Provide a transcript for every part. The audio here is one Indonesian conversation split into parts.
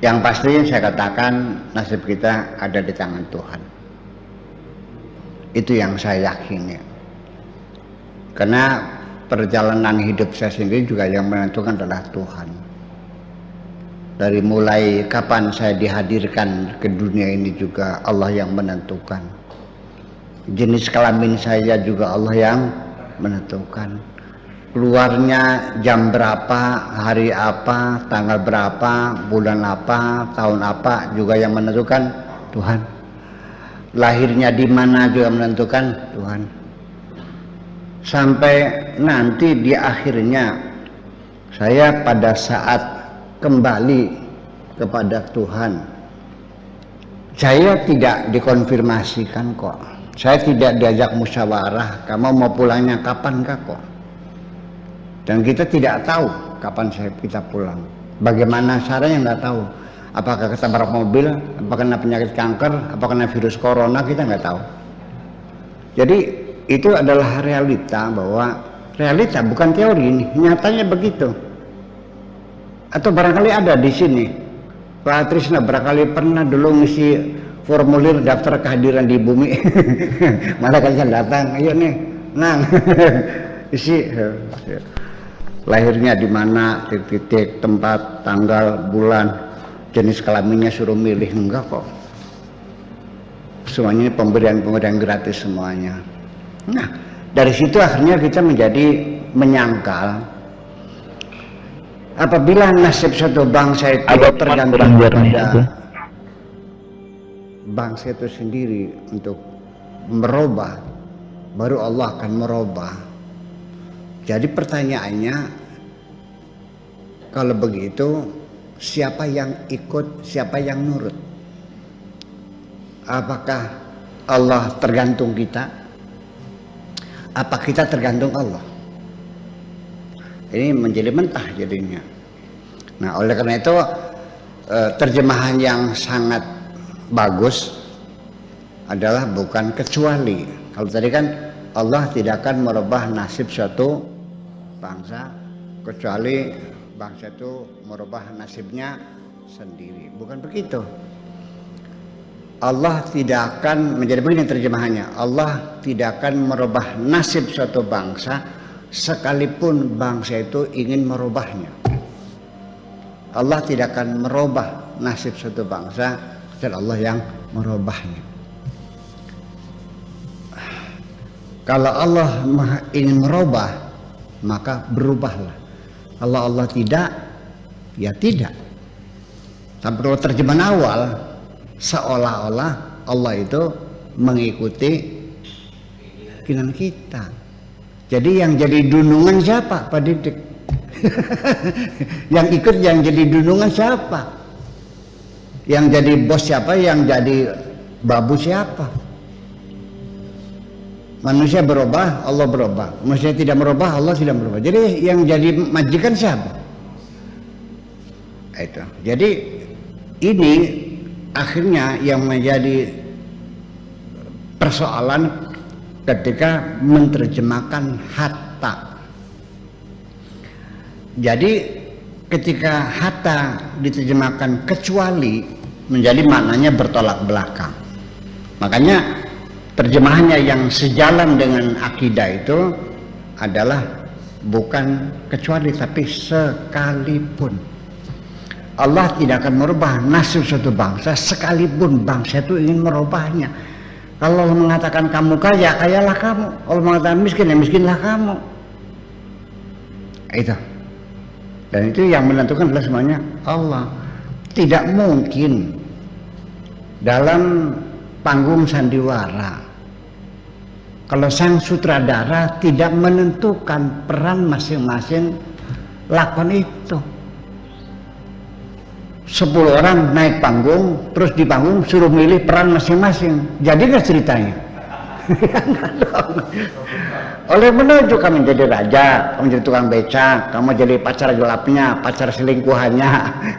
Yang pasti saya katakan nasib kita ada di tangan Tuhan. Itu yang saya yakini. Karena perjalanan hidup saya sendiri juga yang menentukan adalah Tuhan. Dari mulai kapan saya dihadirkan ke dunia ini juga Allah yang menentukan. Jenis kelamin saya juga Allah yang menentukan. Keluarnya jam berapa, hari apa, tanggal berapa, bulan apa, tahun apa juga yang menentukan Tuhan. Lahirnya di mana juga menentukan Tuhan. Sampai nanti di akhirnya saya pada saat kembali kepada Tuhan, saya tidak dikonfirmasikan kok. Saya tidak diajak musyawarah, kamu mau pulangnya kapan kok? Dan kita tidak tahu kapan kita pulang. Bagaimana caranya nggak tahu. Apakah ketabrak mobil, apakah kena penyakit kanker, apakah kena virus corona, kita nggak tahu. Jadi itu adalah realita, bahwa realita bukan teori ini, nyatanya begitu. Atau barangkali ada di sini, Pak Trisna barangkali pernah dulu ngisi formulir daftar kehadiran di bumi. Malah kan saya datang, ayo nih, nang, isi. Lahirnya di mana, titik, tempat, tanggal, bulan, jenis kelaminnya suruh milih, enggak kok. Semuanya ini pemberian gratis semuanya. Nah, dari situ akhirnya kita menjadi menyangkal apabila nasib suatu bangsa itu tergantung pada bangsa itu sendiri untuk merubah, baru Allah akan merubah. Jadi pertanyaannya, kalau begitu siapa yang ikut, siapa yang nurut? Apakah Allah tergantung kita? Apa kita tergantung Allah? Ini menjadi mentah jadinya. Nah, oleh karena itu terjemahan yang sangat bagus adalah bukan kecuali. Kalau tadi kan Allah tidak akan merubah nasib suatu bangsa kecuali bangsa itu merubah nasibnya sendiri. Bukan begitu. Allah tidak akan, menjadi begini terjemahannya, Allah tidak akan merubah nasib suatu bangsa sekalipun bangsa itu ingin merubahnya. Allah tidak akan merubah nasib suatu bangsa kecuali Allah yang merubahnya. Kalau Allah ingin merubah, maka berubahlah. Kalau Allah tidak, ya tidak. Tapi kalau terjemahan awal, seolah-olah Allah itu mengikuti keinginan kita. Jadi yang jadi dunungan siapa, Pak Didik? Yang ikut yang jadi dunungan siapa? Yang jadi bos siapa? Yang jadi babu siapa? Manusia berubah, Allah berubah. Manusia tidak merubah, Allah tidak merubah. Jadi yang jadi majikan siapa? Itu. Jadi ini akhirnya yang menjadi persoalan ketika menerjemahkan hatta. Jadi ketika hatta diterjemahkan kecuali, menjadi maknanya bertolak belakang. Makanya terjemahannya yang sejalan dengan akidah itu adalah bukan kecuali tapi sekalipun. Allah tidak akan merubah nasib suatu bangsa sekalipun bangsa itu ingin merubahnya. Kalau Allah mengatakan kamu kaya, kayalah kamu. Allah mengatakan miskin, ya miskinlah kamu. Itu. Dan itu yang menentukan adalah semuanya Allah. Tidak mungkin dalam panggung sandiwara kalau sang sutradara tidak menentukan peran masing-masing lakon itu. 10 orang naik panggung, terus di panggung suruh milih peran masing-masing. Jadi nggak ceritanya? Oleh menunjuk kamu jadi raja, kamu jadi tukang beca, kamu jadi pacar gelapnya, pacar selingkuhannya,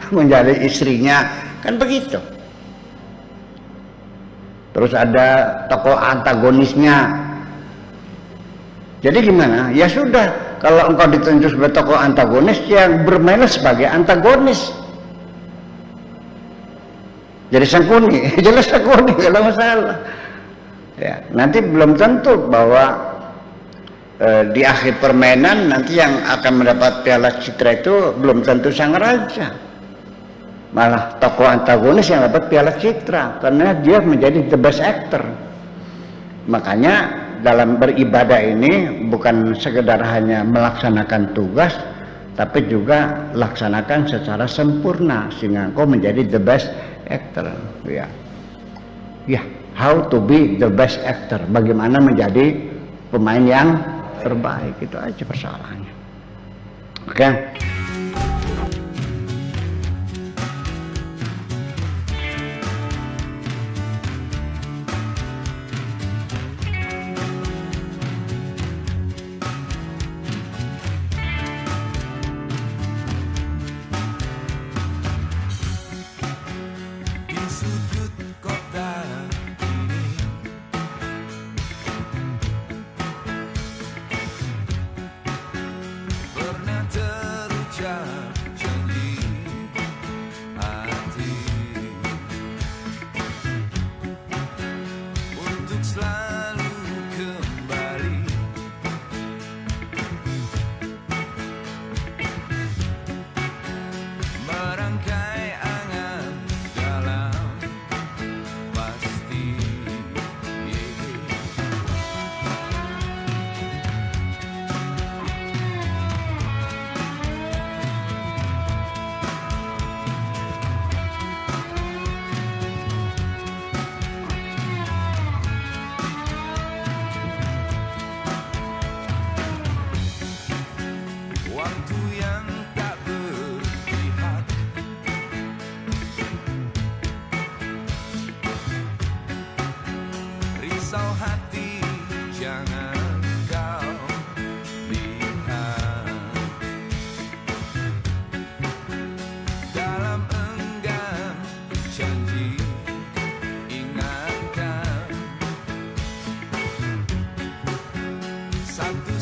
kamu jadi istrinya, kan begitu. Terus ada tokoh antagonisnya, Jadi gimana? Ya sudah, kalau engkau ditunjuk sebagai tokoh antagonis, yang bermainlah sebagai antagonis. Jadi Sangkuni, jelas Sangkuni, kalau masalah. Ya, nanti belum tentu bahwa di akhir permainan nanti yang akan mendapat Piala Citra itu belum tentu sang raja. Malah tokoh antagonis yang dapat Piala Citra karena dia menjadi the best actor. Makanya dalam beribadah ini bukan sekedar hanya melaksanakan tugas, tapi juga laksanakan secara sempurna sehingga engkau menjadi the best actor. Ya, ya, how to be the best actor? Bagaimana menjadi pemain yang terbaik? Itu aja persoalannya. Oke. Satu